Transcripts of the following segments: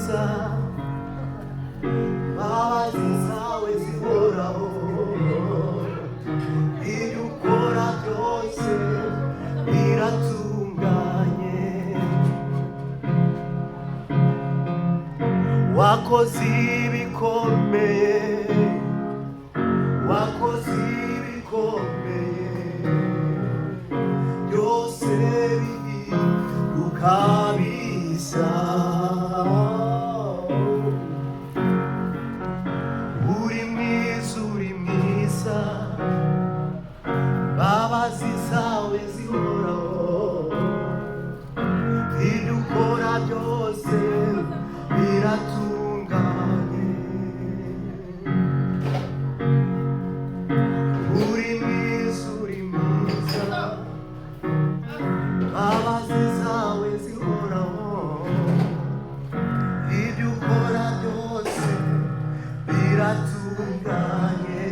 mwiza imbabazi zawe zihoraho ibyo ukora byose biratunganye wakoze ibikomeye wakoze ibikomeye byose ukabisa uri mwiza imbabazi zawe zihoraho ibyo ukora byose biratunganye uri mwiza imbabazi zawe zihoraho ibyo ukora byose biratunganye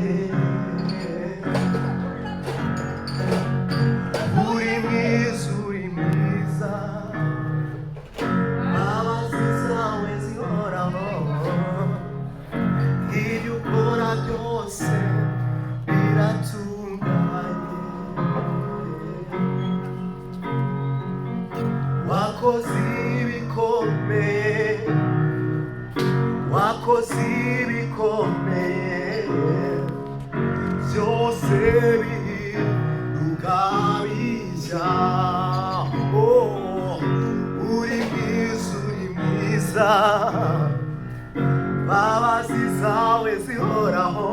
uri mwiza imbabazi zawe zihoraho ibyo ukora byose biratunganye wakoze ibikomeye wakoze ibikomeye byose bihinduka bishya uri mwiza imbabazi zawe zihoraho